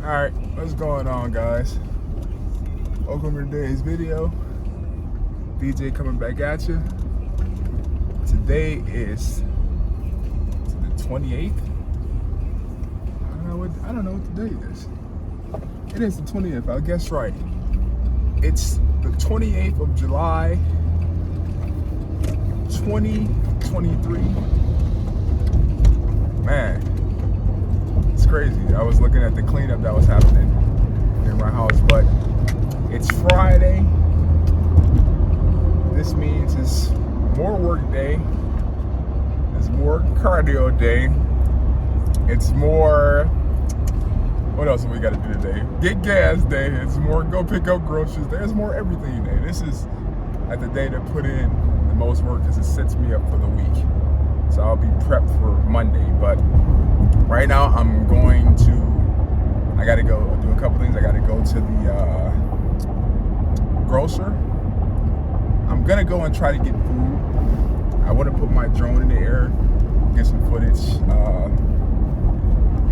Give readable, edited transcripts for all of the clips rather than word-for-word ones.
Alright, what's going on, guys? Welcome to today's video. DJ coming back at you. Today is the 28th. I don't know what the day is. It is the 20th, I guess right. It's the 28th of July, 2023. Man, it's crazy. I was looking at the cleanup that was happening in my house, but it's Friday. This means it's more work day. It's more cardio day. It's more, what else have we got to do today? Get gas day. It's more go pick up groceries. There's more everything today. This is like the day to put in the most work because it sets me up for the week. So I'll be prepped for Monday. But right now I'm going to, I got to go do a couple things. I got to go to the grocer. I'm going to go and try to get food. I want to put my drone in the air, get some footage.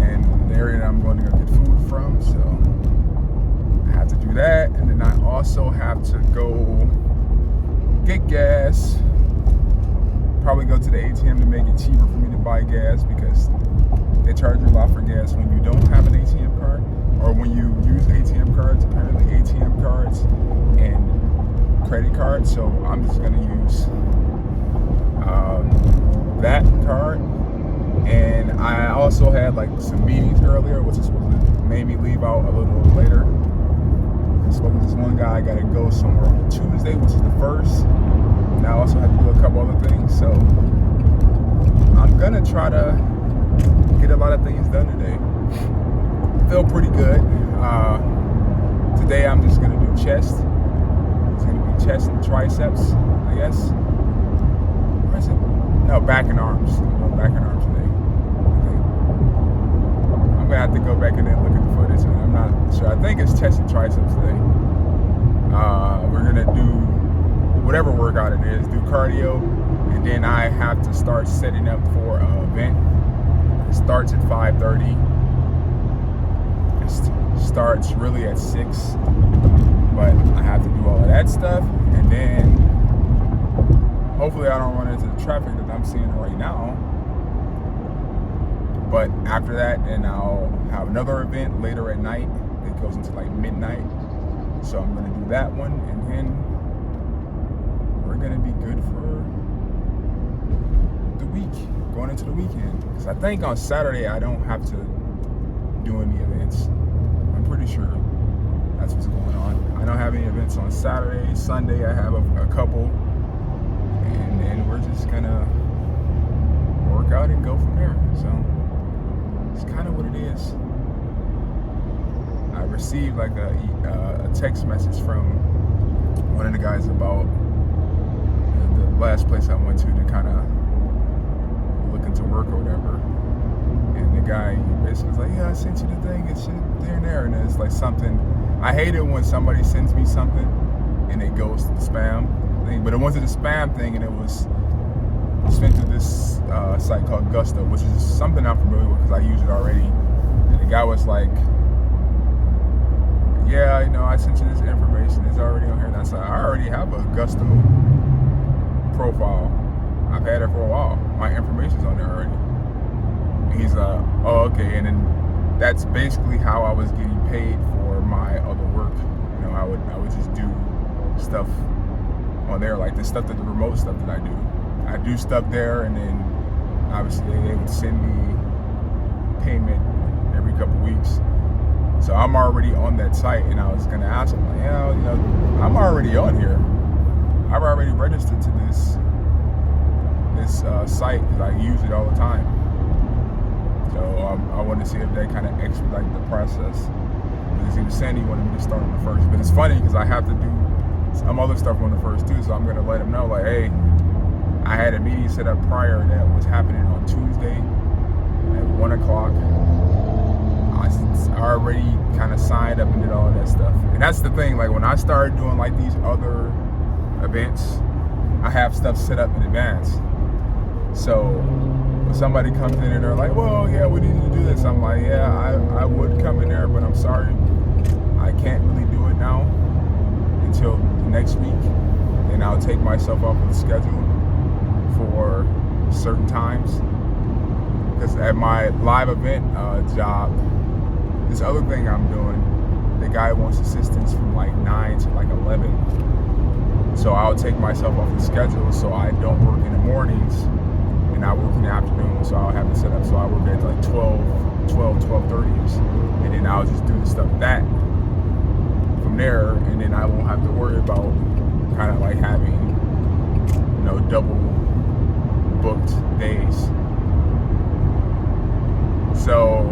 And the area that I'm going to go get food from, so I have to do that. And then I also have to go get gas, probably go to the ATM to make it cheaper for me to buy gas because they charge you a lot for gas when you don't have an ATM card, or when you use ATM cards. Apparently ATM cards and credit cards, so I'm just going to use that card. And I also had like some meetings earlier, which is what made me leave out a little later. I spoke with this one guy. I got to go somewhere on Tuesday, which is the 1st. And I also have to do a couple other things. So I'm going to try to get a lot of things done today. Feel pretty good. Today I'm just going to do chest. It's going to be chest and triceps, I guess. Where is it? No, back and arms. I'm going back and arms today. I'm gonna have to go back in there and look at the footage, and I'm not sure. I think it's chest and triceps today. We're gonna do whatever workout it is, do cardio, and then I have to start setting up for an event. It starts at 5:30. It starts really at 6, but I have to do all of that stuff, and then hopefully I don't run into the traffic that I'm seeing right now. But after that, then I'll have another event later at night. It goes into like midnight. So I'm going to do that one. And then we're going to be good for the week, going into the weekend. Because I think on Saturday, I don't have to do any events. I'm pretty sure that's what's going on. I don't have any events on Saturday. Sunday, I have a couple. And then we're just going to work out and go from there. So it's kind of what it is. I received like a text message from one of the guys about the last place I went to kind of look into work or whatever. And the guy basically was like, yeah, I sent you the thing. It's there and there. And it's like something. I hate it when somebody sends me something and it goes to the spam thing. But it wasn't a spam thing, and it was sent to this site called Gusto, which is something I'm familiar with because I use it already. And the guy was like, yeah, you know, I sent you this information. It's already on here. And I said, I already have a Gusto profile. I've had it for a while. My information's on there already. And he's oh, okay. And then that's basically how I was getting paid for my other work. You know, I would just do stuff on there, like the stuff, that the remote stuff that I do. I do stuff there, and then obviously they would send me payment every couple weeks. So I'm already on that site, and I was gonna ask them, like, yeah, you know, I'm already on here. I've already registered to this site because I use it all the time. So I wanted to see if they kind of expedite the process. Because he was saying he wanted me to start on the 1st, but it's funny because I have to do some other stuff on the 1st too. So I'm gonna let him know, like, hey, I had a meeting set up prior that was happening on Tuesday at 1 o'clock. I already kind of signed up and did all of that stuff. And that's the thing, like when I started doing like these other events, I have stuff set up in advance. So somebody comes in and they're like, well, yeah, we need to do this. I'm like, yeah, I would come in there, but I'm sorry. I can't really do it now until the next week. And I'll take myself off of the schedule for certain times. Because at my live event job, this other thing I'm doing, the guy wants assistance from like 9 to like 11. So I'll take myself off the schedule so I don't work in the mornings and I work in the afternoon. So I'll have it set up so I work at like 12:30s. And then I'll just do the stuff that from there, and then I won't have to worry about kind of like having, you know, double booked days. So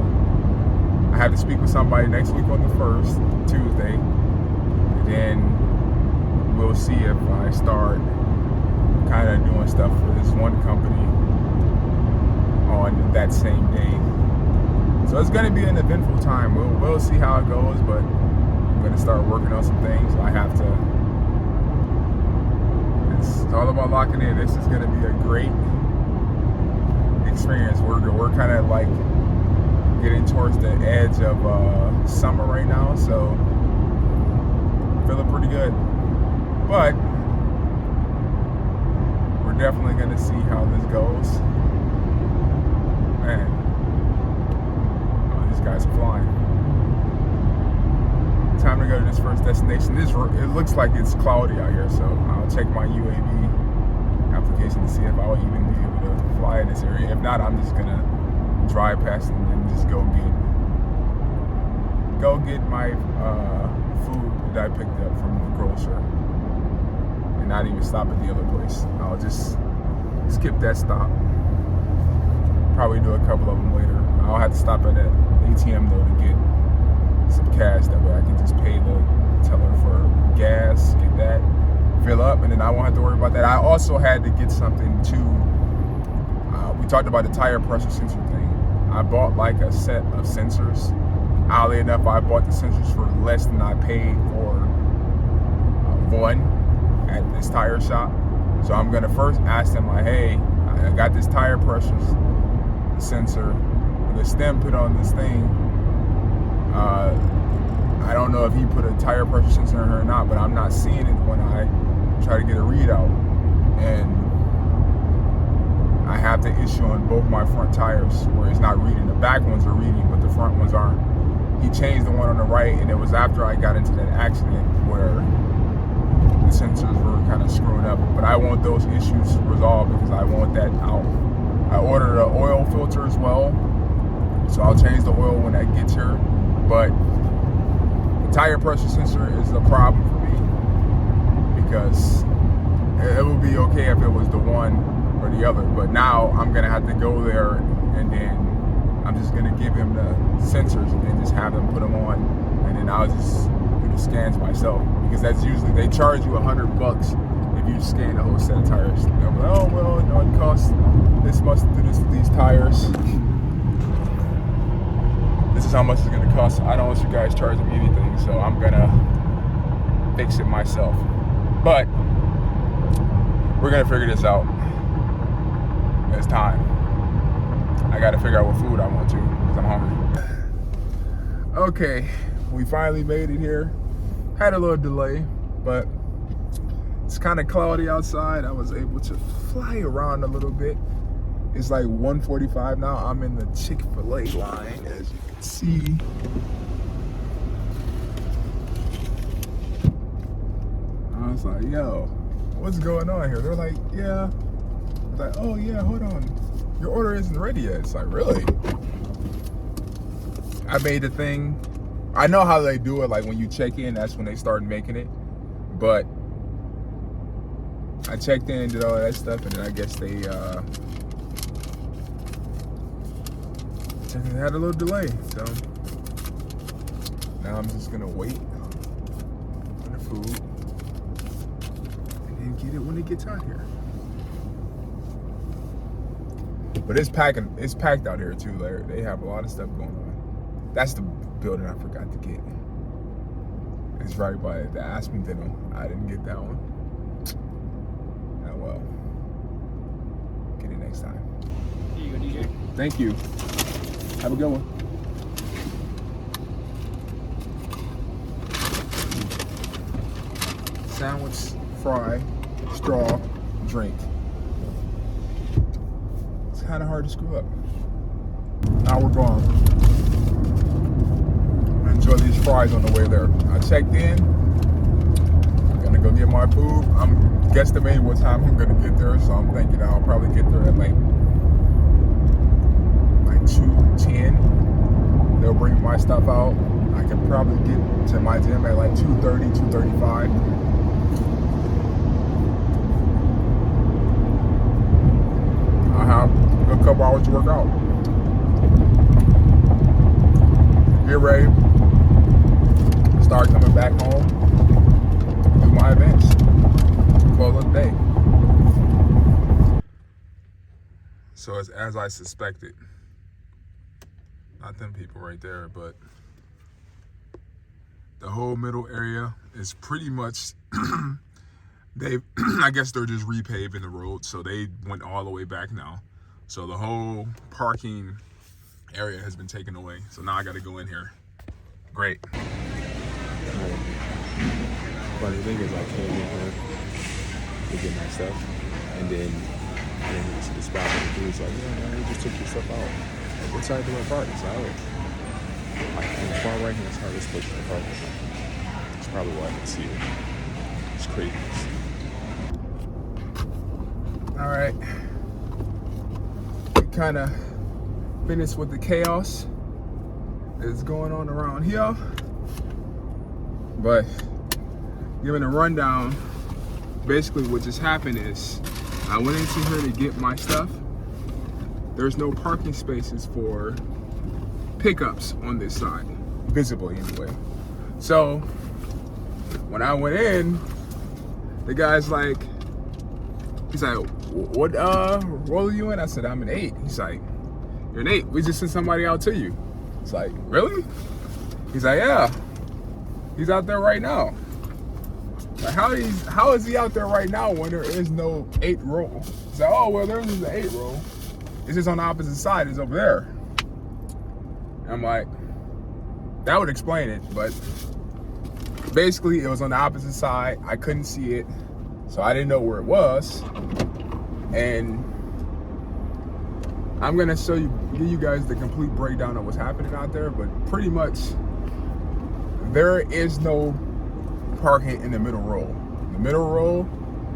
I have to speak with somebody next week on the 1st, Tuesday, and then we'll see if I start kind of doing stuff for this one company on that same day. So it's going to be an eventful time. We'll see how it goes, but I'm going to start working on some things. It's all about locking in. This is going to be a great experience. We're kind of like getting towards the edge of summer right now, so feeling pretty good. But we're definitely going to see how this goes. Man, these guys are flying. Time to go to this first destination. It looks like it's cloudy out here, so I'll check my UAV application to see if I'll even be able to fly in this area. If not, I'm just gonna drive past it and then just go get my food that I picked up from the grocer and not even stop at the other place. I'll just skip that stop. Probably do a couple of them later. I'll have to stop at that ATM though to get some cash. That way I can just pay the teller for gas, get that, fill up, and then I won't have to worry about that. I also had to get something too. We talked about the tire pressure sensor thing. I bought like a set of sensors. Oddly enough, I bought the sensors for less than I paid for one at this tire shop. So I'm gonna first ask them like, hey, I got this tire pressure sensor, the stem put on this thing. I don't know if he put a tire pressure sensor in her or not, but I'm not seeing it when I try to get a readout. And I have the issue on both my front tires where it's not reading. The back ones are reading, but the front ones aren't. He changed the one on the right, and it was after I got into that accident where the sensors were kind of screwing up. But I want those issues resolved because I want that out. I ordered an oil filter as well, so I'll change the oil when that gets here. But the tire pressure sensor is a problem for me because it would be okay if it was the one or the other, but now I'm gonna have to go there and then I'm just gonna give him the sensors and then just have them put them on, and then I'll just do the scans myself, because that's usually, they charge you $100 if you scan the whole set of tires. They'll be like, oh well, no, it costs this much to do this to these tires. This is how much it's gonna cost. I don't want you guys charging me anything, so I'm gonna fix it myself. But we're gonna figure this out. It's time. I gotta figure out what food I want to, because I'm hungry. Okay, we finally made it here. Had a little delay, but it's kind of cloudy outside. I was able to fly around a little bit. It's like 1:45 now. I'm in the Chick-fil-A line, as you can see. I was like, yo, what's going on here? They're like, yeah. I was like, oh yeah, hold on. Your order isn't ready yet. It's like, really? I made the thing. I know how they do it. Like when you check in, that's when they start making it. But I checked in, did all that stuff, and then I guess they had a little delay. So now I'm just gonna wait for the food and then get it when it gets out here. But it's packed out here too, Larry. They have a lot of stuff going on. That's the building I forgot to get. It's right by the Aspen Dental. I didn't get that one. Oh well. Get it next time. DJ. Thank you. Have a good one. Sandwich, fry, straw, drink. It's kind of hard to screw up. Now we're gone. I'm gonna enjoy these fries on the way there. I checked in. Gonna go get my food. I'm guesstimating what time I'm gonna get there, so I'm thinking I'll probably get there at like 2:10. They'll bring my stuff out. I can probably get to my gym at like 2:30, 2:35. I have a couple hours to work out. Get ready. Start coming back home. Do my events. Close of the day. So it's as I suspected. Not them people right there, but the whole middle area is pretty much I guess they're just repaving the road, so they went all the way back now. So the whole parking area has been taken away. So now I got to go in here. Great. Funny thing is, I came in here to get my stuff, and then I didn't even see the spot. And the dude's like, "Yeah, man, we just took your stuff out. Like, what side do I park?" It's like, "Oh, like, on the far right hand side, this place is the parking." That's probably why I didn't see it. It's crazy. All right. We kind of finished with the chaos that's going on around here. But giving a rundown, basically what just happened is I went into here to get my stuff. There's no parking spaces for pickups on this side, visibly anyway. So when I went in, the guy's like, he's like, "What role are you in?" I said, "I'm an 8." He's like, "You're an 8? We just sent somebody out to you." It's like, "Really?" He's like, "Yeah. He's out there right now." Like, how is he out there right now when there is no 8 role? He's like, "Oh, well, there's an 8 role. It's just on the opposite side. It's over there." And I'm like, that would explain it, but basically it was on the opposite side. I couldn't see it, so I didn't know where it was. And I'm gonna give you guys the complete breakdown of what's happening out there, but pretty much there is no parking in the middle row. The middle row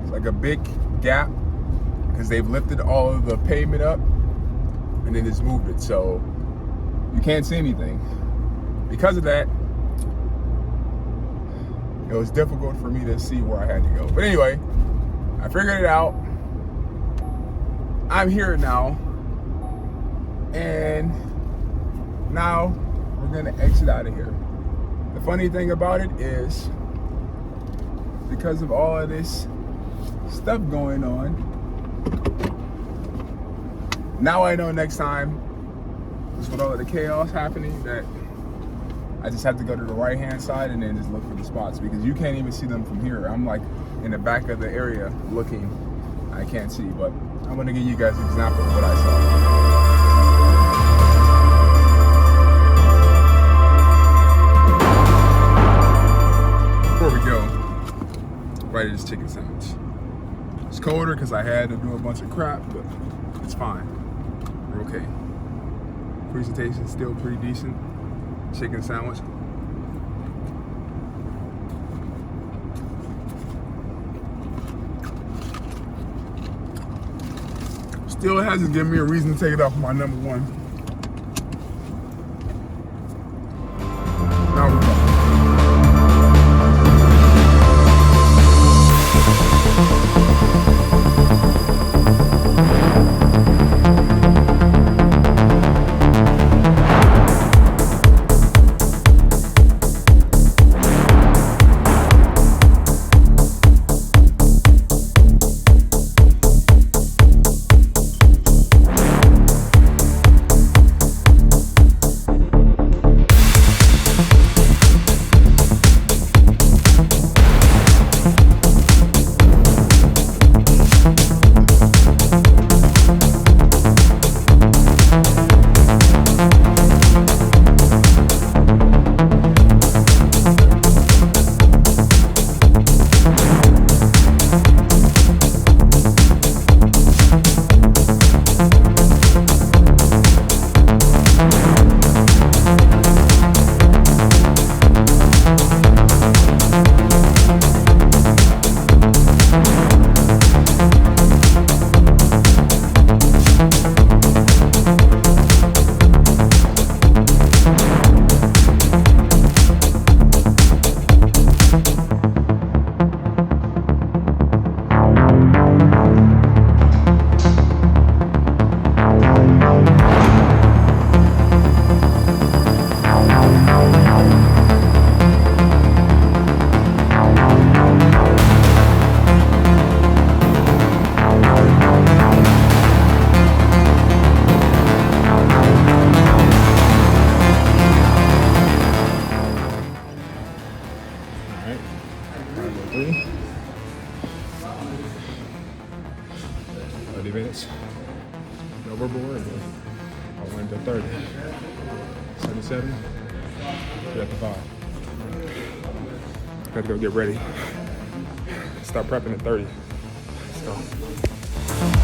is like a big gap because they've lifted all of the pavement up and then just moved it, so you can't see anything. Because of that, it was difficult for me to see where I had to go. But anyway, I figured it out. I'm here now, and now we're gonna exit out of here. The funny thing about it is, because of all of this stuff going on, now I know next time, just with all of the chaos happening, that I just have to go to the right hand side and then just look for the spots, because you can't even see them from here. I'm like in the back of the area looking. I can't see, but I'm gonna give you guys an example of what I saw. Before we go, right at this chicken sandwich. It's colder because I had to do a bunch of crap, but it's fine. We're okay. Presentation's still pretty decent. Chicken sandwich. Still hasn't given me a reason to take it off my number one. Now we're done. 30 minutes. Overboard, I went to 30. 77. We at the 5. Got to go get ready. Start prepping at 30. Let's go.